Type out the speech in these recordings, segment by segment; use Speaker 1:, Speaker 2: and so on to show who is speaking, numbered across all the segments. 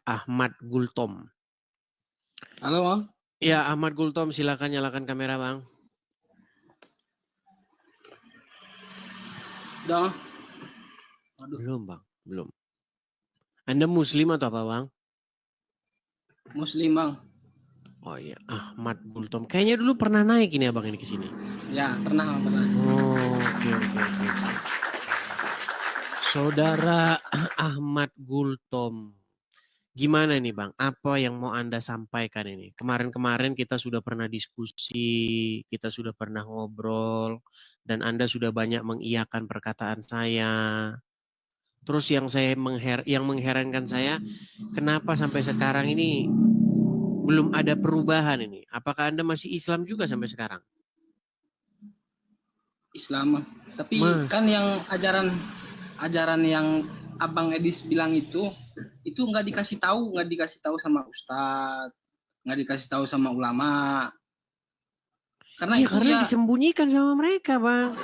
Speaker 1: Ahmad Gultom.
Speaker 2: Halo, Bang.
Speaker 1: Ya, Ahmad Gultom, silakan nyalakan kamera, Bang.
Speaker 2: Udah.
Speaker 1: Belum, Bang. Belum. Anda Muslim atau apa, Bang?
Speaker 2: Muslim, Bang.
Speaker 1: Oh iya, Ahmad Gultom. Kayaknya dulu pernah naik ini Abang ini ke sini.
Speaker 2: Ya, pernah, Bang, pernah.
Speaker 1: Oh, oke. Saudara Ahmad Gultom. Gimana nih Bang, apa yang mau Anda sampaikan ini? Kemarin-kemarin kita sudah pernah diskusi, kita sudah pernah ngobrol, dan Anda sudah banyak mengiyakan perkataan saya. Terus yang mengherankan saya, kenapa sampai sekarang ini belum ada perubahan ini? Apakah Anda masih Islam juga sampai sekarang?
Speaker 2: Islam. Tapi kan yang ajaran yang Abang Edis bilang itu nggak dikasih tahu sama ustadz, nggak dikasih tahu sama ulama.
Speaker 1: Karena disembunyikan sama mereka, Bang.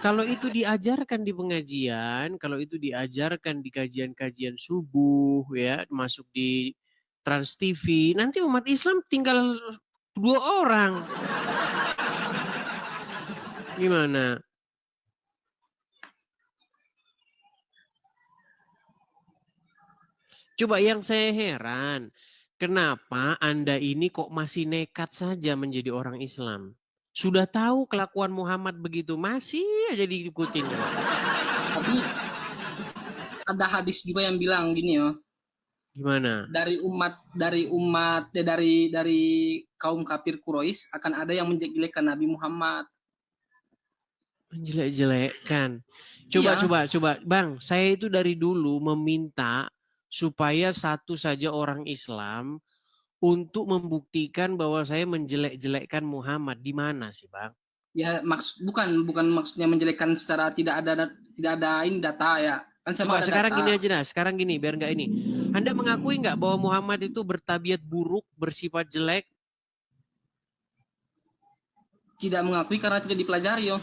Speaker 1: Kalau itu diajarkan di pengajian, kalau itu diajarkan di kajian-kajian subuh, ya, masuk di Trans TV, nanti umat Islam tinggal 2 orang. Gimana? Coba yang saya heran, kenapa Anda ini kok masih nekat saja menjadi orang Islam? Sudah tahu kelakuan Muhammad begitu, masih aja diikutin.
Speaker 2: Tapi ada hadis juga yang bilang gini ya.
Speaker 1: Gimana?
Speaker 2: Dari kaum kafir Quraisy akan ada yang menjelek-jelekan Nabi Muhammad.
Speaker 1: Menjelek-jelekkan. Coba. Bang, saya itu dari dulu meminta supaya satu saja orang Islam untuk membuktikan bahwa saya menjelek-jelekkan Muhammad. Di mana sih, Bang?
Speaker 2: Ya, bukan maksudnya menjelekkan secara tidak ada ini data ya. Kan
Speaker 1: Coba sekarang data. Gini aja dah, sekarang gini biar nggak ini. Anda mengakui nggak bahwa Muhammad itu bertabiat buruk, bersifat jelek?
Speaker 2: Tidak mengakui karena tidak dipelajari, yo.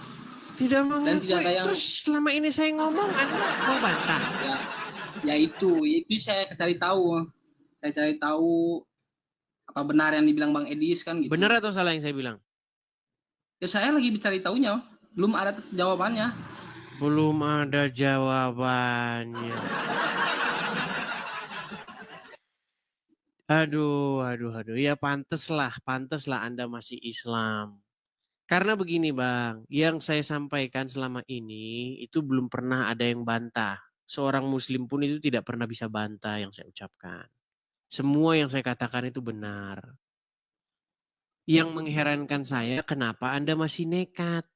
Speaker 1: Tidak mengakui. Dan tidak ada yang... Terus selama ini saya ngomong, Anda mau bantah?
Speaker 2: Ya itu saya cari tahu. Saya cari tahu apa benar yang dibilang Bang Edis kan gitu.
Speaker 1: Benar atau salah yang saya bilang?
Speaker 2: Ya saya lagi mencari tahunya, belum ada jawabannya.
Speaker 1: Belum ada jawabannya. Aduh. Ya pantes lah Anda masih Islam. Karena begini Bang, yang saya sampaikan selama ini itu belum pernah ada yang bantah. Seorang Muslim pun itu tidak pernah bisa bantah yang saya ucapkan. Semua yang saya katakan itu benar. Yang mengherankan saya, kenapa Anda masih nekat?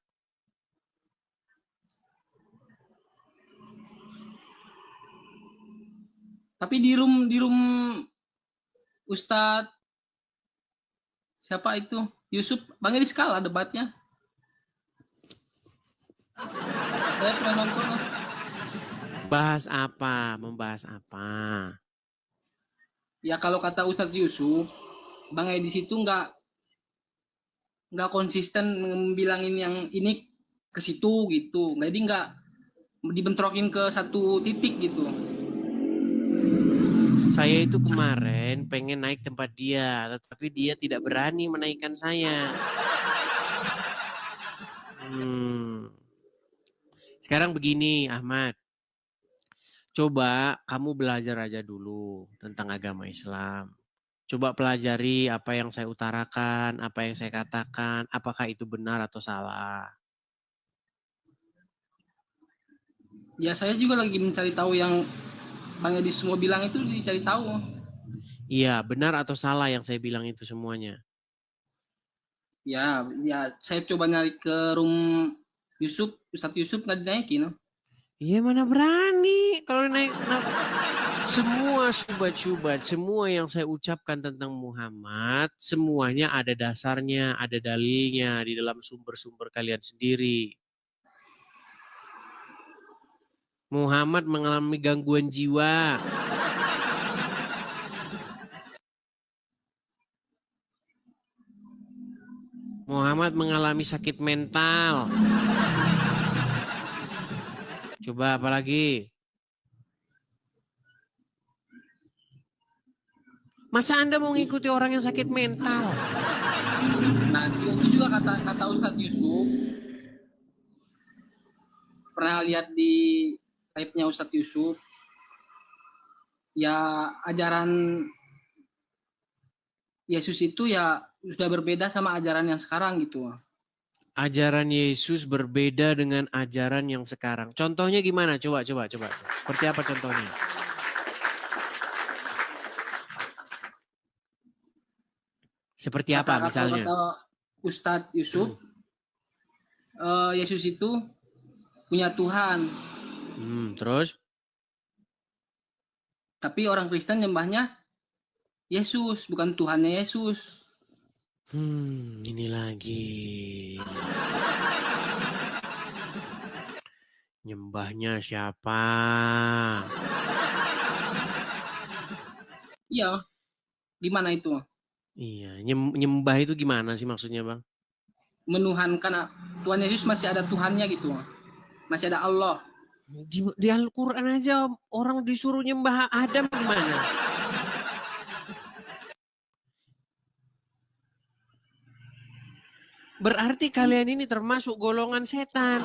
Speaker 2: Tapi di room Ustadz siapa itu? Yusuf, Bang Edis kalah debatnya. Saya pernah nonton.
Speaker 1: Membahas apa?
Speaker 2: Ya kalau kata Ustadz Yusuf, Bang Edis itu nggak konsisten bilangin yang ini ke situ gitu. Jadi nggak dibentrokin ke satu titik gitu.
Speaker 1: Saya itu kemarin pengen naik tempat dia, tetapi dia tidak berani menaikkan saya. Sekarang begini, Ahmad. Coba kamu belajar aja dulu tentang agama Islam. Coba pelajari apa yang saya utarakan, apa yang saya katakan, apakah itu benar atau salah.
Speaker 2: Ya saya juga lagi mencari tahu yang Bang Edis semua bilang itu, dicari tahu.
Speaker 1: Iya, benar atau salah yang saya bilang itu semuanya.
Speaker 2: Ya saya coba nyari ke room Yusuf, Ustadz Yusuf nggak dinaikin.
Speaker 1: Iya mana berani kalau naik. Semua syubhat-syubhat, semua yang saya ucapkan tentang Muhammad, semuanya ada dasarnya, ada dalilnya di dalam sumber-sumber kalian sendiri. Muhammad mengalami gangguan jiwa. Muhammad mengalami sakit mental. Coba apa lagi? Masa Anda mau ngikuti orang yang sakit mental?
Speaker 2: Nah, itu juga kata Ustadz Yusuf. Pernah lihat di live-nya Ustadz Yusuf. Ya, ajaran Yesus itu ya sudah berbeda sama ajaran yang sekarang gitu.
Speaker 1: Ajaran Yesus berbeda dengan ajaran yang sekarang. Contohnya gimana? Coba. Seperti apa contohnya? Seperti apa misalnya?
Speaker 2: Kata Ustadz Yusuf, Yesus itu punya Tuhan.
Speaker 1: Terus?
Speaker 2: Tapi orang Kristen nyembahnya Yesus, bukan Tuhannya Yesus.
Speaker 1: Ini lagi. Nyembahnya siapa?
Speaker 2: Iya, gimana itu?
Speaker 1: Iya, nyembah itu gimana sih maksudnya, Bang?
Speaker 2: Menuhankan, Tuhan Yesus masih ada Tuhannya gitu. Masih ada Allah.
Speaker 1: Di Al-Quran aja orang disuruh nyembah Adam gimana? Berarti kalian ini termasuk golongan setan.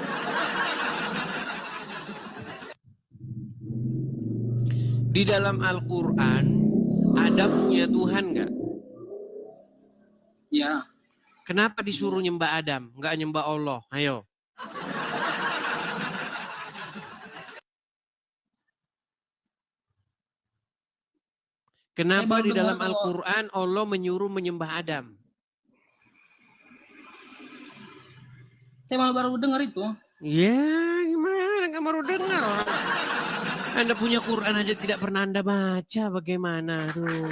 Speaker 1: Di dalam Al-Quran, Adam punya Tuhan nggak?
Speaker 2: Ya.
Speaker 1: Kenapa disuruh nyembah Adam, nggak nyembah Allah? Ayo. Kenapa di dalam Al-Quran Allah menyuruh menyembah Adam?
Speaker 2: Saya baru dengar itu.
Speaker 1: Ya, gimana nggak baru dengar orang? Anda punya Quran aja tidak pernah Anda baca, bagaimana? Aduh.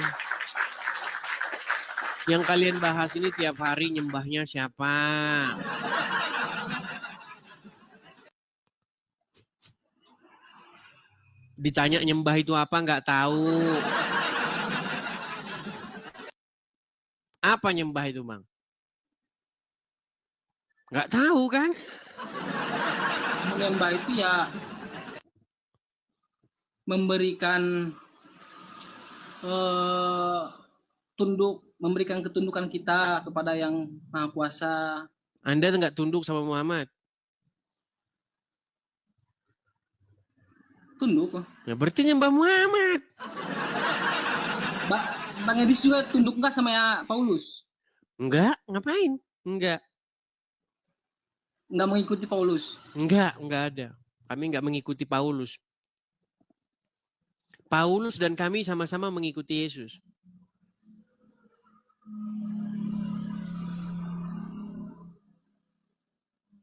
Speaker 1: Yang kalian bahas ini tiap hari nyembahnya siapa? Ditanya nyembah itu apa nggak tahu. Apa nyembah itu, Bang? Nggak tahu kan?
Speaker 2: Menyembah itu ya memberikan memberikan ketundukan kita kepada yang Maha Kuasa.
Speaker 1: Anda nggak tunduk sama Muhammad?
Speaker 2: Tunduk.
Speaker 1: Ya berarti nyembah Muhammad.
Speaker 2: Bang Edis juga tunduk nggak sama ya Paulus?
Speaker 1: Enggak, ngapain? Enggak.
Speaker 2: Nggak mengikuti Paulus?
Speaker 1: Enggak ada. Kami nggak mengikuti Paulus. Paulus dan kami sama-sama mengikuti Yesus.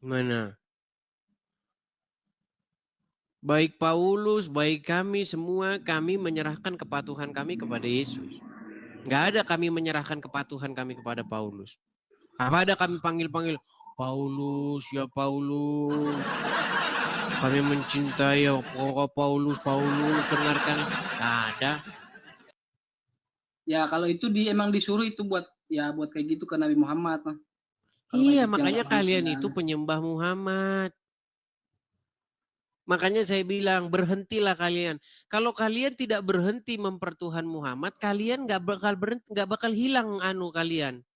Speaker 1: Mana? Baik Paulus, baik kami semua, kami menyerahkan kepatuhan kami kepada Yesus. Nggak ada kami menyerahkan kepatuhan kami kepada Paulus. Apa ada kami panggil-panggil, Paulus, ya Paulus. Kami mencintai ya Paulus, dengarkan. Nggak ada.
Speaker 2: Ya kalau itu emang disuruh itu buat kayak gitu ke Nabi Muhammad.
Speaker 1: Iya, makanya kalian itu penyembah Muhammad. Makanya saya bilang berhentilah kalian. Kalau kalian tidak berhenti mempertuhan Muhammad, kalian nggak bakal hilang kalian,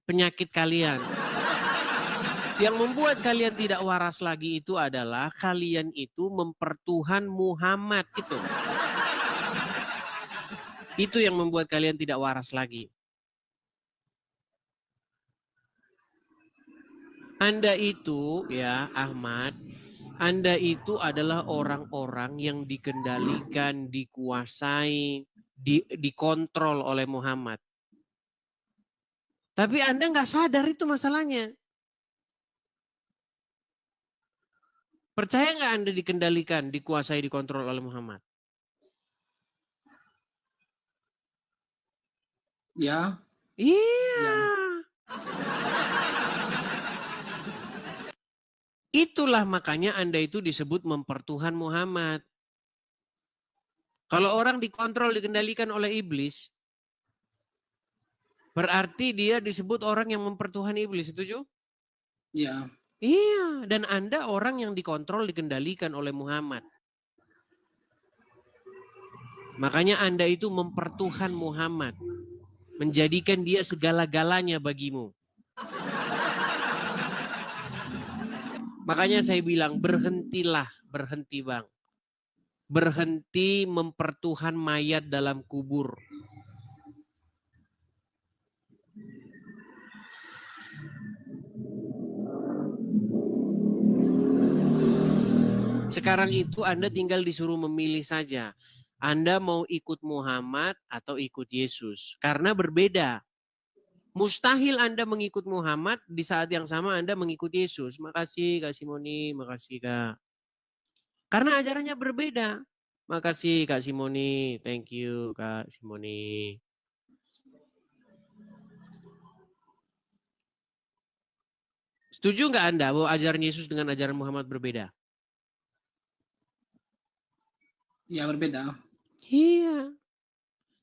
Speaker 1: penyakit kalian. Yang membuat kalian tidak waras lagi itu adalah kalian itu mempertuhan Muhammad itu. Itu yang membuat kalian tidak waras lagi. Anda itu ya Ahmad, Anda itu adalah orang-orang yang dikendalikan, dikuasai, dikontrol oleh Muhammad. Tapi Anda nggak sadar itu masalahnya. Percaya nggak Anda dikendalikan, dikuasai, dikontrol oleh Muhammad?
Speaker 2: Ya.
Speaker 1: Iya. Ya. Itulah makanya Anda itu disebut mempertuhan Muhammad. Kalau orang dikontrol, dikendalikan oleh iblis, berarti dia disebut orang yang mempertuhan iblis, setuju?
Speaker 2: Ya.
Speaker 1: Iya, dan Anda orang yang dikontrol, dikendalikan oleh Muhammad. Makanya Anda itu mempertuhan Muhammad. menjadikan dia segala-galanya bagimu. Makanya saya bilang berhentilah, berhenti bang. Berhenti mempertuhan mayat dalam kubur. Sekarang itu Anda tinggal disuruh memilih saja. Anda mau ikut Muhammad atau ikut Yesus. Karena berbeda. Mustahil Anda mengikut Muhammad di saat yang sama Anda mengikut Yesus. Makasih Kak Simoni, makasih Kak. Karena ajarannya berbeda. Makasih Kak Simoni, thank you Kak Simoni. Setuju nggak Anda bahwa ajaran Yesus dengan ajaran Muhammad berbeda?
Speaker 2: Ya berbeda.
Speaker 1: Iya.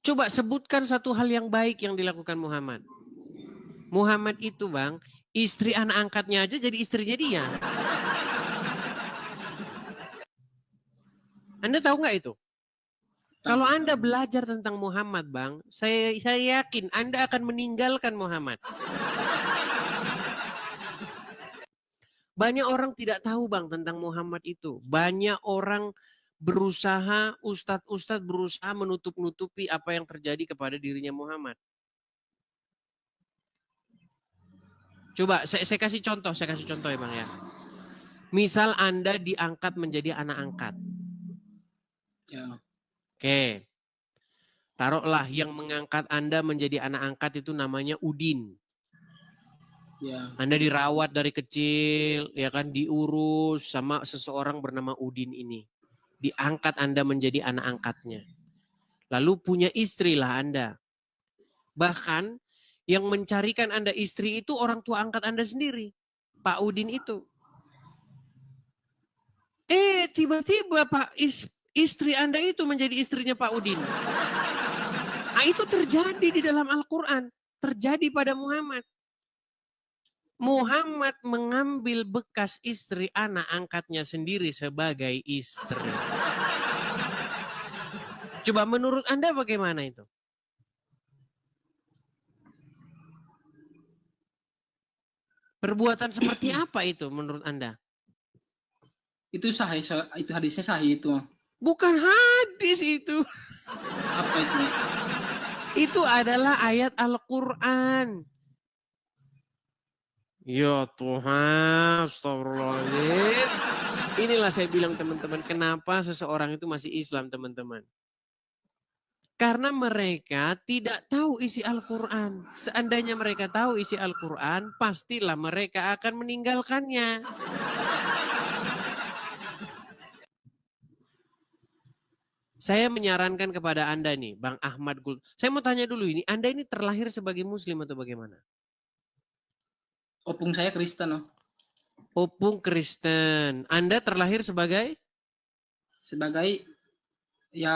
Speaker 1: Coba sebutkan satu hal yang baik yang dilakukan Muhammad. Muhammad itu bang, istri anak angkatnya aja jadi istrinya dia. Anda tahu nggak itu? Kalau Anda belajar tentang Muhammad bang, saya yakin Anda akan meninggalkan Muhammad. Banyak orang tidak tahu bang tentang Muhammad itu. Banyak orang berusaha, ustadz-ustadz berusaha menutup-nutupi apa yang terjadi kepada dirinya Muhammad. Coba saya kasih contoh ya bang ya. Misal Anda diangkat menjadi anak angkat.
Speaker 2: Ya.
Speaker 1: Oke. Taruhlah yang mengangkat Anda menjadi anak angkat itu namanya Udin.
Speaker 2: Ya.
Speaker 1: Anda dirawat dari kecil, ya kan, diurus sama seseorang bernama Udin ini. Diangkat Anda menjadi anak angkatnya. Lalu punya istri lah Anda. Bahkan yang mencarikan Anda istri itu orang tua angkat Anda sendiri. Pak Udin itu. Tiba-tiba Pak istri Anda itu menjadi istrinya Pak Udin. Nah, itu terjadi di dalam Al-Quran. Terjadi pada Muhammad. Muhammad mengambil bekas istri anak angkatnya sendiri sebagai istri. Coba menurut Anda bagaimana itu? Perbuatan seperti apa itu menurut Anda?
Speaker 2: Itu sahih, itu hadisnya sahih itu.
Speaker 1: Bukan hadis itu.
Speaker 2: Apa itu?
Speaker 1: Itu adalah ayat Al-Quran. Ya Tuhan, astagfirullahaladzim. Inilah saya bilang teman-teman, kenapa seseorang itu masih Islam teman-teman. Karena mereka tidak tahu isi Al-Quran. Seandainya mereka tahu isi Al-Quran, pastilah mereka akan meninggalkannya. Saya menyarankan kepada Anda nih, Bang Ahmad Gul. Saya mau tanya dulu ini, Anda ini terlahir sebagai Muslim atau bagaimana?
Speaker 2: Opung saya Kristen.
Speaker 1: Opung Kristen. Anda terlahir sebagai?
Speaker 2: Sebagai ya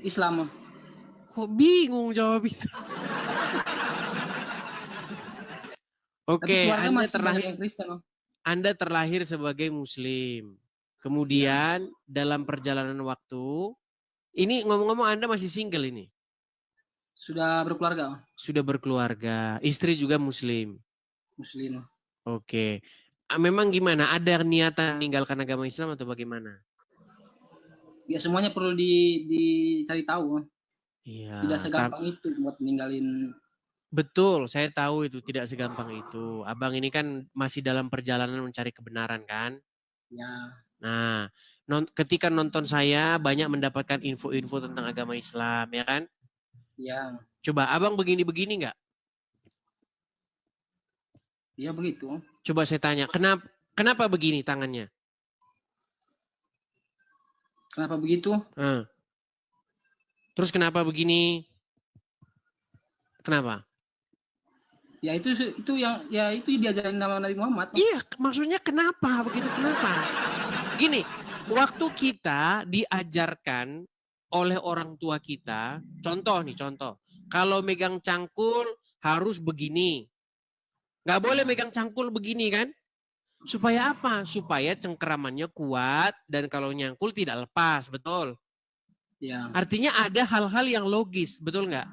Speaker 2: Islam.
Speaker 1: Kok bingung jawab itu? Oke, Anda terlahir sebagai Muslim. Kemudian dalam perjalanan waktu, ini ngomong-ngomong Anda masih single ini?
Speaker 2: Sudah berkeluarga.
Speaker 1: Sudah berkeluarga. Istri juga Muslim?
Speaker 2: Muslim.
Speaker 1: Oke. Memang gimana? Ada niatan meninggalkan agama Islam atau bagaimana?
Speaker 2: Ya semuanya perlu dicari tahu.
Speaker 1: Iya.
Speaker 2: Tidak segampang itu buat ninggalin.
Speaker 1: Betul, saya tahu itu tidak segampang itu. Abang ini kan masih dalam perjalanan mencari kebenaran kan?
Speaker 2: Ya.
Speaker 1: Nah, ketika nonton saya banyak mendapatkan info-info tentang agama Islam, ya kan?
Speaker 2: Ya.
Speaker 1: Coba abang begini-begini nggak?
Speaker 2: Ya begitu.
Speaker 1: Coba saya tanya, kenapa begini tangannya?
Speaker 2: Kenapa begitu?
Speaker 1: Terus kenapa begini? Kenapa?
Speaker 2: Ya itu yang itu diajarin nama Nabi Muhammad.
Speaker 1: Iya, maksudnya kenapa begitu? Kenapa? Gini, waktu kita diajarkan oleh orang tua kita, contoh. Kalau megang cangkul harus begini. Nggak boleh megang cangkul begini kan? Supaya apa? Supaya cengkeramannya kuat dan kalau nyangkul tidak lepas, betul?
Speaker 2: Ya.
Speaker 1: Artinya ada hal-hal yang logis, betul nggak?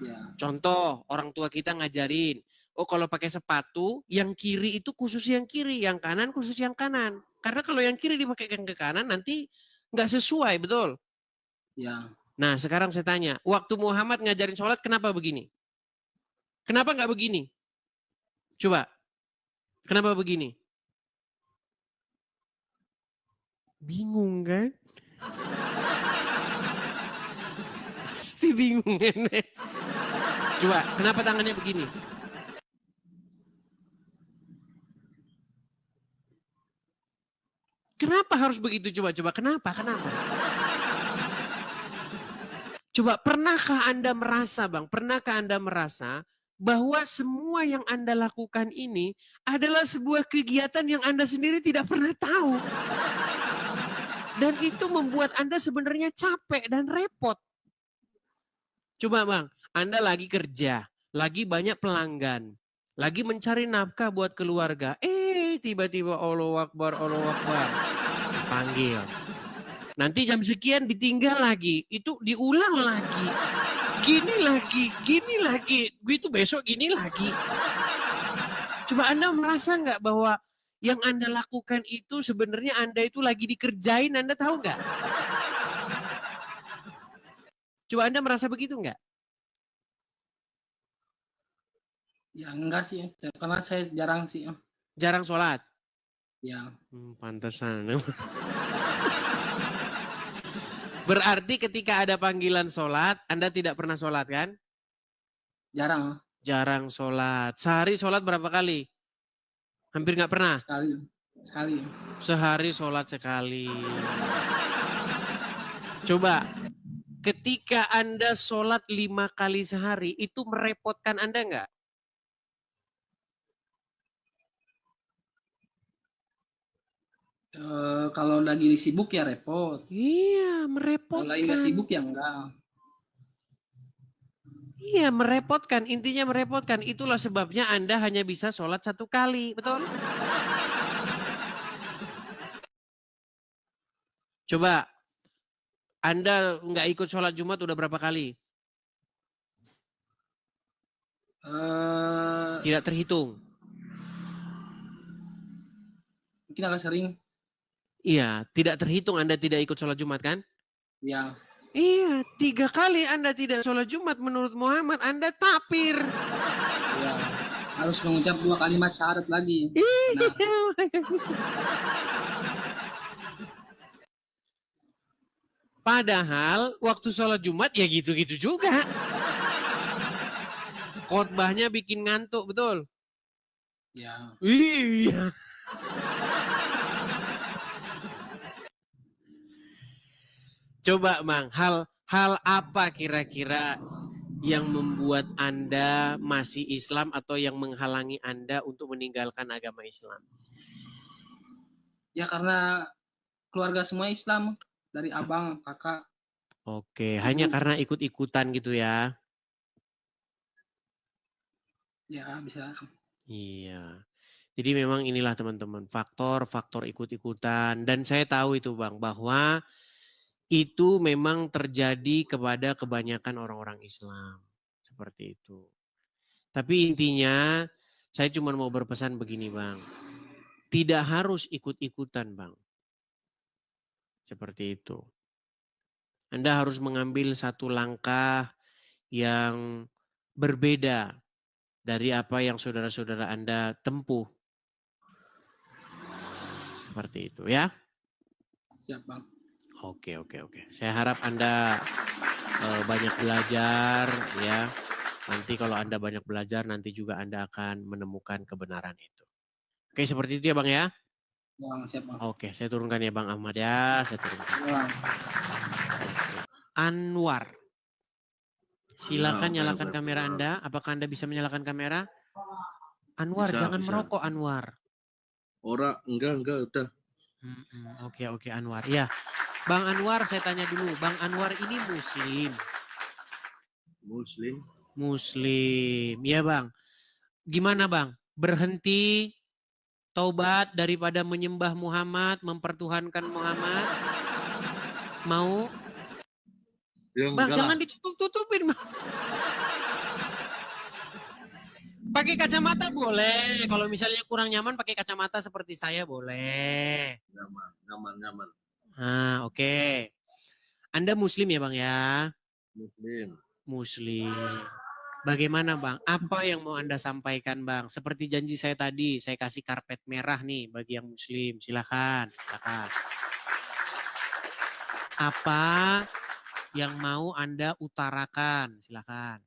Speaker 2: Ya.
Speaker 1: Contoh, orang tua kita ngajarin, oh kalau pakai sepatu, yang kiri itu khusus yang kiri, yang kanan khusus yang kanan. Karena kalau yang kiri dipakai ke kanan, nanti nggak sesuai, betul?
Speaker 2: Ya.
Speaker 1: Nah, sekarang saya tanya, waktu Muhammad ngajarin sholat, kenapa begini? Kenapa nggak begini? Coba, kenapa begini? Bingung kan? Pasti bingung kan? Coba, kenapa tangannya begini? Kenapa harus begitu? Coba, kenapa? Coba, pernahkah Anda merasa, Bang? Pernahkah Anda merasa bahwa semua yang Anda lakukan ini adalah sebuah kegiatan yang Anda sendiri tidak pernah tahu? Dan itu membuat Anda sebenarnya capek dan repot. Coba, Bang, Anda lagi kerja, lagi banyak pelanggan, lagi mencari nafkah buat keluarga. Tiba-tiba Allahu Akbar, panggil. Nanti jam sekian ditinggal lagi, itu diulang lagi. Gini lagi. Begitu besok gini lagi. Coba Anda merasa nggak bahwa yang Anda lakukan itu sebenarnya Anda itu lagi dikerjain, Anda tahu nggak? Coba Anda merasa begitu nggak?
Speaker 2: Ya enggak sih, karena saya jarang sih.
Speaker 1: Jarang sholat?
Speaker 2: Ya.
Speaker 1: Pantesan. Berarti ketika ada panggilan sholat, Anda tidak pernah sholat kan?
Speaker 2: Jarang.
Speaker 1: Jarang sholat. Sehari sholat berapa kali? Hampir nggak pernah?
Speaker 2: Sekali.
Speaker 1: Sehari sholat sekali. Coba, ketika Anda sholat 5 kali sehari, itu merepotkan Anda nggak?
Speaker 2: Kalau lagi sibuk ya repot.
Speaker 1: Iya, merepotkan.
Speaker 2: Kalau lagi nggak sibuk ya enggak.
Speaker 1: Iya, merepotkan. Intinya merepotkan. Itulah sebabnya Anda hanya bisa sholat 1 kali. Betul? Coba, Anda nggak ikut sholat Jumat udah berapa kali? Tidak terhitung.
Speaker 2: Mungkin agak sering.
Speaker 1: Iya, tidak terhitung Anda tidak ikut sholat Jumat kan?
Speaker 2: Ya.
Speaker 1: Iya, 3 kali Anda tidak sholat Jumat menurut Muhammad, Anda tapir.
Speaker 2: Ya. Harus mengucap 2 kalimat syahadat lagi.
Speaker 1: Iya. Padahal waktu sholat Jumat ya gitu-gitu juga. Khotbahnya bikin ngantuk, betul?
Speaker 2: Ya.
Speaker 1: Iya. Coba Bang, hal apa kira-kira yang membuat Anda masih Islam atau yang menghalangi Anda untuk meninggalkan agama Islam?
Speaker 2: Ya karena keluarga semua Islam, dari abang, kakak.
Speaker 1: Oke, hanya karena ikut-ikutan gitu ya?
Speaker 2: Ya bisa.
Speaker 1: Iya. Jadi memang inilah teman-teman, faktor ikut-ikutan. Dan saya tahu itu Bang, bahwa itu memang terjadi kepada kebanyakan orang-orang Islam. Seperti itu. Tapi intinya saya cuma mau berpesan begini Bang. Tidak harus ikut-ikutan Bang. Seperti itu. Anda harus mengambil satu langkah yang berbeda dari apa yang saudara-saudara Anda tempuh. Seperti itu ya.
Speaker 2: Siap Bang.
Speaker 1: Oke. Saya harap Anda banyak belajar ya. Nanti kalau Anda banyak belajar, nanti juga Anda akan menemukan kebenaran itu. Oke, seperti itu ya Bang ya.
Speaker 2: Ya Bang, siap Bang.
Speaker 1: Oke, saya turunkan ya Bang Ahmad ya. Saya turunkan.
Speaker 2: Ya, Bang.
Speaker 1: Anwar. Silakan nyalakan kamera Anda. Apakah Anda bisa menyalakan kamera? Anwar, jangan merokok Anwar.
Speaker 3: Enggak, udah.
Speaker 1: Oke Anwar. Ya, Bang Anwar saya tanya dulu. Bang Anwar ini Muslim. Ya Bang. Gimana Bang? Berhenti taubat daripada menyembah Muhammad, mempertuhankan Muhammad? Mau?
Speaker 3: Ya
Speaker 1: Bang,
Speaker 3: enggak lah.
Speaker 1: jangan ditutup-tutupin, Bang. Pakai kacamata boleh. Kalau misalnya kurang nyaman pakai kacamata seperti saya boleh.
Speaker 3: Nyaman, nyaman, nyaman.
Speaker 1: Nah, oke. Anda Muslim ya, Bang ya?
Speaker 3: Muslim.
Speaker 1: Muslim. Bagaimana, Bang? Apa yang mau Anda sampaikan, Bang? Seperti janji saya tadi, saya kasih karpet merah nih bagi yang Muslim. Silakan, silakan. Apa yang mau Anda utarakan? Silakan.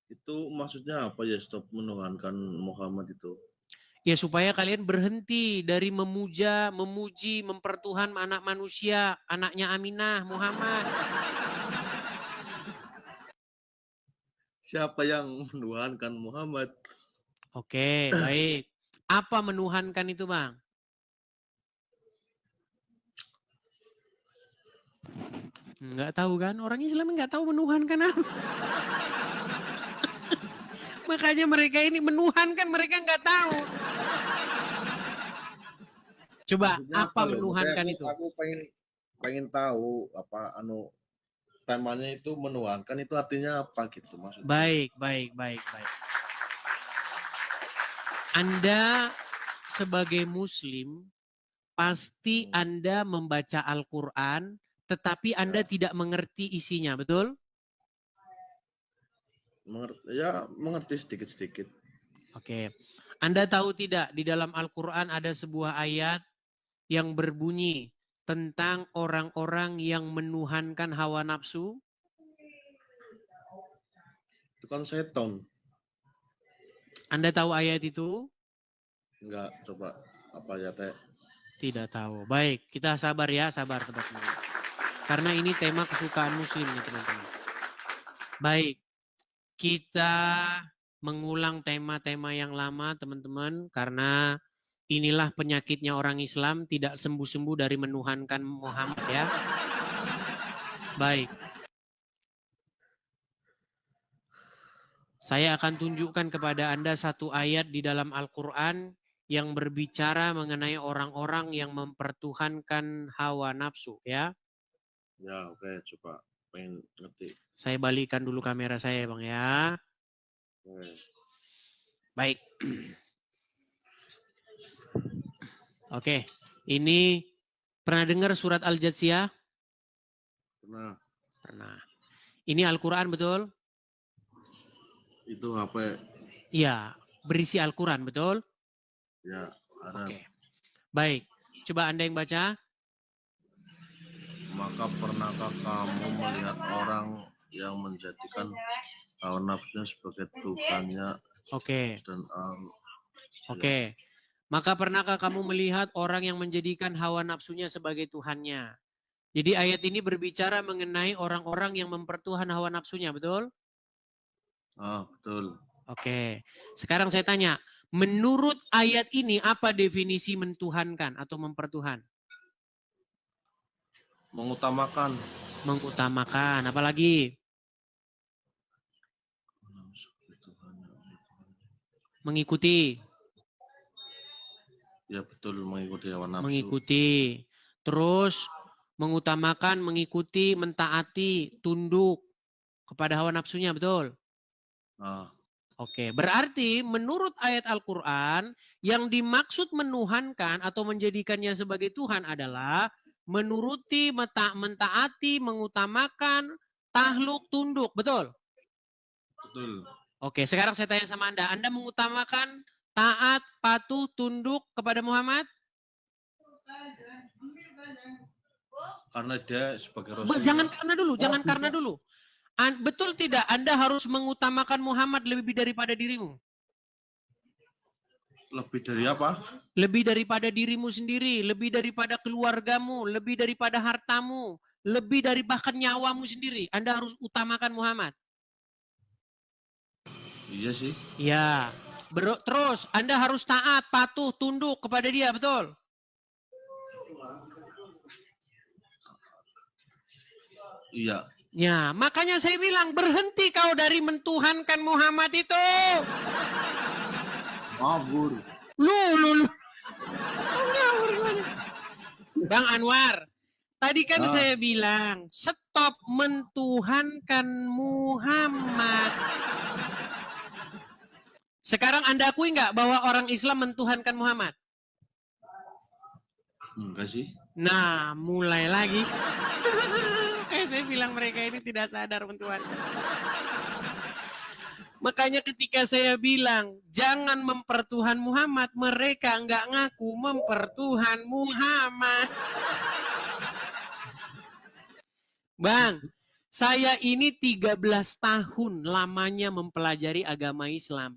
Speaker 3: Itu maksudnya apa ya, stop menuhankan Muhammad itu?
Speaker 1: Ya supaya kalian berhenti dari memuja, memuji, mempertuhan anak manusia, anaknya Aminah, Muhammad.
Speaker 3: Siapa yang menuhankan Muhammad?
Speaker 1: Oke, baik. Apa menuhankan itu, Bang? Nggak tahu kan? Orang Islam nggak tahu menuhankan apa. Makanya mereka ini menuhankan, mereka nggak tahu. Coba,
Speaker 3: Maksudnya
Speaker 1: apa
Speaker 3: loh?
Speaker 1: menuhankan
Speaker 3: Maksudnya
Speaker 1: itu?
Speaker 3: aku pengen tahu apa temanya itu menuhankan itu artinya apa gitu maksudnya.
Speaker 1: Baik. Anda sebagai Muslim, pasti Anda membaca Al-Quran, tetapi Anda tidak mengerti isinya, betul?
Speaker 3: Mengerti sedikit-sedikit.
Speaker 1: Oke. Anda tahu tidak, di dalam Al-Quran ada sebuah ayat yang berbunyi tentang orang-orang yang menuhankan hawa nafsu?
Speaker 3: Itu kan setan.
Speaker 1: Anda tahu ayat itu?
Speaker 3: Enggak, coba apa ya teh?
Speaker 1: Tidak tahu. Baik, kita sabar ya, sabar teman-teman. Karena ini tema kesukaan Muslim nih teman-teman. Baik, kita mengulang tema-tema yang lama teman-teman, karena inilah penyakitnya orang Islam, tidak sembuh-sembuh dari menuhankan Muhammad ya. Baik. Saya akan tunjukkan kepada Anda satu ayat di dalam Al-Quran yang berbicara mengenai orang-orang yang mempertuhankan hawa nafsu ya.
Speaker 3: Ya oke, coba pengen ngerti.
Speaker 1: Saya balikkan dulu kamera saya Bang ya.
Speaker 3: Oke.
Speaker 1: Baik. Oke, ini pernah dengar surat Al-Jathiyah? Pernah. Ini Al-Quran betul?
Speaker 3: Itu apa?
Speaker 1: Iya, berisi Al-Quran betul?
Speaker 3: Ya, Arab.
Speaker 1: Oke. Baik, coba Anda yang baca.
Speaker 3: Maka pernahkah kamu melihat orang yang menjadikan hawa nafsunya sebagai Tuhannya?
Speaker 1: Oke.
Speaker 3: Dan
Speaker 1: Oke. Maka pernahkah kamu melihat orang yang menjadikan hawa nafsunya sebagai Tuhannya? Jadi ayat ini berbicara mengenai orang-orang yang mempertuhan hawa nafsunya, betul?
Speaker 3: Betul.
Speaker 1: Oke. Sekarang saya tanya, menurut ayat ini apa definisi mentuhankan atau mempertuhan?
Speaker 3: Mengutamakan.
Speaker 1: Mengutamakan, apalagi? Mengikuti.
Speaker 3: Ya betul, mengikuti hawa nafsu.
Speaker 1: Mengikuti. Terus mengutamakan, mengikuti, mentaati, tunduk kepada hawa nafsunya, betul? Oke, berarti menurut ayat Al-Quran yang dimaksud menuhankan atau menjadikannya sebagai Tuhan adalah menuruti, mentaati, mengutamakan, tahluk, tunduk, betul?
Speaker 3: Betul.
Speaker 1: Oke, sekarang saya tanya sama Anda, Anda mengutamakan, taat, patuh, tunduk kepada Muhammad?
Speaker 3: Karena dia sebagai Rasul.
Speaker 1: Jangan karena dulu. Betul tidak Anda harus mengutamakan Muhammad lebih daripada dirimu?
Speaker 3: Lebih dari apa?
Speaker 1: Lebih daripada dirimu sendiri, lebih daripada keluargamu, lebih daripada hartamu, lebih dari bahkan nyawamu sendiri. Anda harus utamakan Muhammad.
Speaker 3: Iya sih.
Speaker 1: Ya. Terus Anda harus taat, patuh, tunduk kepada dia, betul?
Speaker 3: Iya.
Speaker 1: Ya, makanya saya bilang berhenti kau dari mentuhankan Muhammad itu.
Speaker 3: Ngawur.
Speaker 1: Lu. Bang Anwar, Tadi kan saya bilang, stop mentuhankan Muhammad. Sekarang Anda akui nggak bahwa orang Islam mentuhankan Muhammad?
Speaker 3: Enggak sih.
Speaker 1: Nah, mulai lagi. Kayak saya bilang mereka ini tidak sadar mentuhankan. Makanya ketika saya bilang, jangan mempertuhan Muhammad, mereka nggak ngaku mempertuhan Muhammad. Bang, saya ini 13 tahun lamanya mempelajari agama Islam.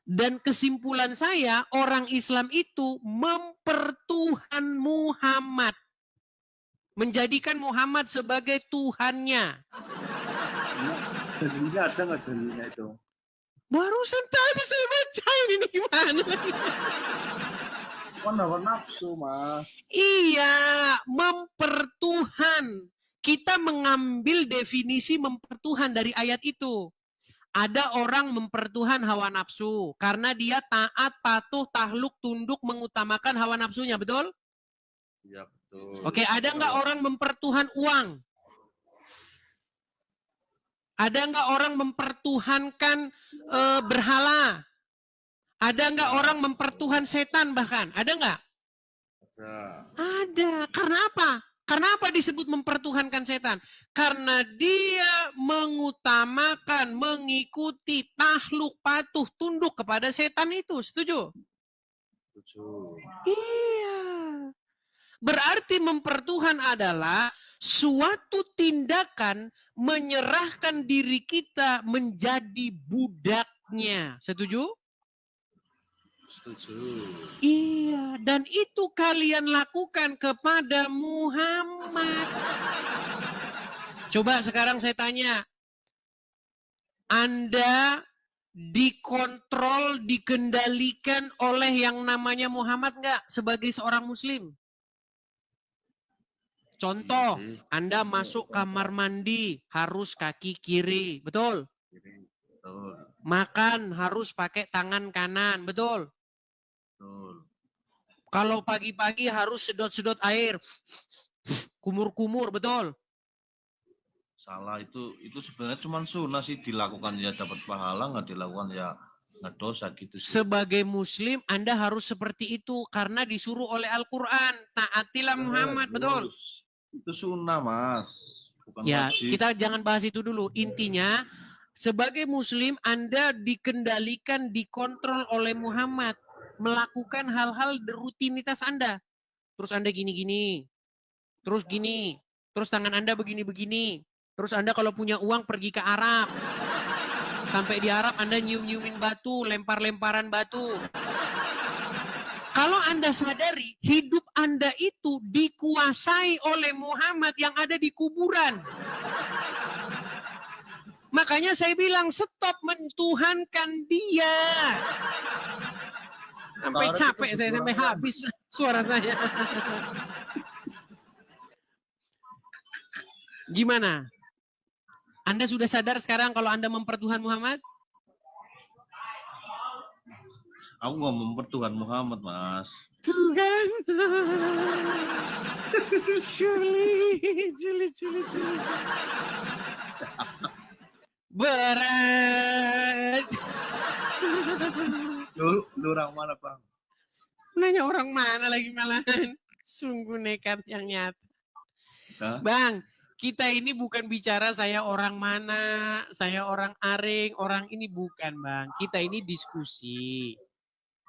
Speaker 1: Dan kesimpulan saya, orang Islam itu mempertuhan Muhammad. Menjadikan Muhammad sebagai Tuhannya.
Speaker 4: Dalilnya ada nggak dalilnya itu?
Speaker 1: Barusan tadi saya bacain, ini gimana?
Speaker 4: Kan hawa nafsu, Mas.
Speaker 1: Iya, mempertuhan. Kita mengambil definisi mempertuhan dari ayat itu. Ada orang mempertuhan hawa nafsu karena dia taat, patuh, tahluk, tunduk, mengutamakan hawa nafsunya, betul?
Speaker 3: Ya betul.
Speaker 1: Oke, ada nggak orang mempertuhan uang? Ada nggak orang mempertuhankan berhala? Ada nggak orang mempertuhan setan bahkan? Ada nggak? Ada. Karena apa? Karena apa disebut mempertuhankan setan? Karena dia mengutamakan, mengikuti, tahluk, patuh, tunduk kepada setan itu. Setuju?
Speaker 3: Setuju.
Speaker 1: Iya. Berarti mempertuhan adalah suatu tindakan menyerahkan diri kita menjadi budaknya. Setuju?
Speaker 3: Setuju.
Speaker 1: Iya, dan itu kalian lakukan kepada Muhammad. Coba sekarang saya tanya, Anda dikontrol, dikendalikan oleh yang namanya Muhammad nggak sebagai seorang muslim? Contoh, Anda masuk kamar mandi harus kaki kiri, betul?
Speaker 3: Betul.
Speaker 1: Makan harus pakai tangan kanan, betul?
Speaker 3: Betul.
Speaker 1: Kalau pagi-pagi harus sedot-sedot air, kumur-kumur, betul?
Speaker 3: Salah itu sebenarnya cuma sunnah sih, dilakukan ya dapat pahala, nggak dilakukan ya nggak dosa gitu sih.
Speaker 1: Sebagai muslim Anda harus seperti itu karena disuruh oleh Al-Quran. Taatilah Muhammad, betul?
Speaker 3: Itu sunnah, Mas. Bukan
Speaker 1: Ya,
Speaker 3: wajib.
Speaker 1: kita jangan bahas itu dulu. Intinya, sebagai muslim Anda dikendalikan, dikontrol oleh Muhammad. Melakukan hal-hal rutinitas Anda. Terus Anda gini-gini. Terus gini. Terus tangan Anda begini-begini. Terus Anda kalau punya uang pergi ke Arab. Sampai di Arab Anda nyium-nyiumin batu, lempar-lemparan batu. Kalau Anda sadari, hidup Anda itu dikuasai oleh Muhammad yang ada di kuburan. Makanya saya bilang, stop mentuhankan dia. Sampai capek saya, sampai habis suara saya. Gimana? Anda sudah sadar sekarang kalau Anda mempertuhan Muhammad?
Speaker 3: Aku nggak mempertuhan Muhammad, Mas.
Speaker 1: Tuhan. Juli. Berat.
Speaker 4: Lu orang mana, Bang?
Speaker 1: Nanya orang mana lagi malahan. Sungguh nekat yang nyata.
Speaker 3: Hah?
Speaker 1: Bang, kita ini bukan bicara saya orang mana, saya orang Aring, orang ini bukan, Bang. Kita ini diskusi.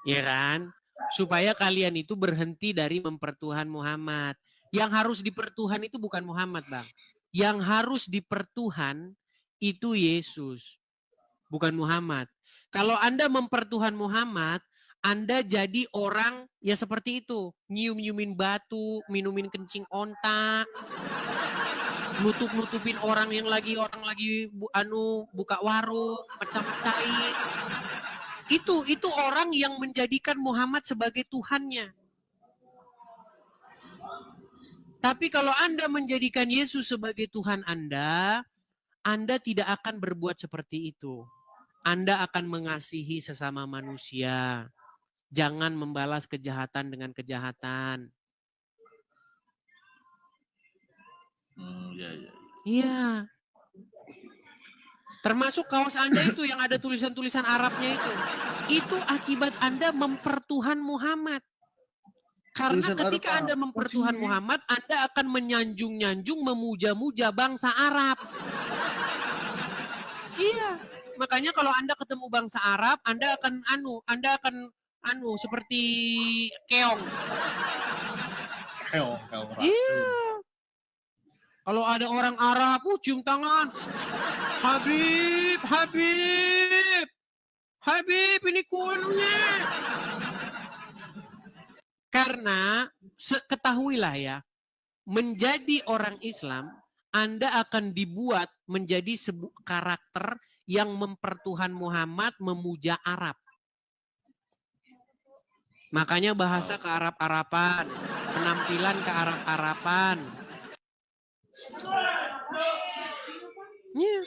Speaker 1: Ya kan? Supaya kalian itu berhenti dari mempertuhan Muhammad. Yang harus dipertuhan itu bukan Muhammad, Bang. Yang harus dipertuhan itu Yesus. Bukan Muhammad. Kalau Anda mempertuhan Muhammad, Anda jadi orang ya seperti itu. Nyium-nyiumin batu, minumin kencing onta. Nutup-nutupin orang lagi buka warung, pecah-pecahin. Itu orang yang menjadikan Muhammad sebagai Tuhannya. Tapi kalau Anda menjadikan Yesus sebagai Tuhan Anda tidak akan berbuat seperti itu. Anda akan mengasihi sesama manusia. Jangan membalas kejahatan dengan kejahatan.
Speaker 3: Iya.
Speaker 1: Iya. Termasuk kaos Anda itu yang ada tulisan-tulisan Arabnya itu. Itu akibat Anda mempertuhan Muhammad. Karena
Speaker 4: Tulisan
Speaker 1: ketika
Speaker 4: Arab
Speaker 1: Anda
Speaker 4: apa
Speaker 1: mempertuhan
Speaker 4: sih?
Speaker 1: Muhammad, Anda akan menyanjung-nyanjung, memuja-muja bangsa Arab. Iya. Makanya kalau Anda ketemu bangsa Arab, Anda akan seperti keong.
Speaker 4: Keong.
Speaker 1: Iya. Kalau ada orang Arab, cium tangan. Habib, ini kuenya. Karena ketahuilah ya, menjadi orang Islam, Anda akan dibuat menjadi sebuah karakter yang mempertuhan Muhammad, memuja Arab. Makanya bahasa ke Arab-Araban, penampilan ke Arab-Araban. Yeah.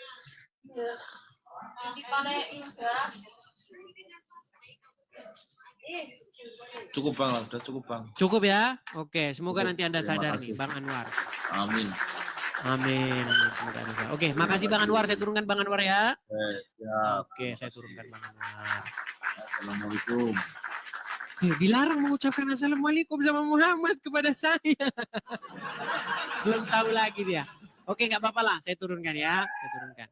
Speaker 3: Cukup Bang, udah cukup Bang.
Speaker 1: Cukup ya? Oke, semoga
Speaker 3: Cukup.
Speaker 1: nanti Anda
Speaker 3: Terima
Speaker 1: sadar
Speaker 3: kasih.
Speaker 1: nih, Bang Anwar.
Speaker 3: Amin.
Speaker 1: Amin. Semoga Anda sadar. Oke, makasih Bang Anwar. Saya turunkan Bang Anwar ya.
Speaker 3: Siap.
Speaker 1: Oke, saya turunkan Bang Anwar.
Speaker 3: Assalamualaikum.
Speaker 1: Dilarang mengucapkan Assalamualaikum sama Muhammad kepada saya. Belum tahu lagi dia. Oke, nggak apa-apa lah. Saya turunkan ya. Saya turunkan.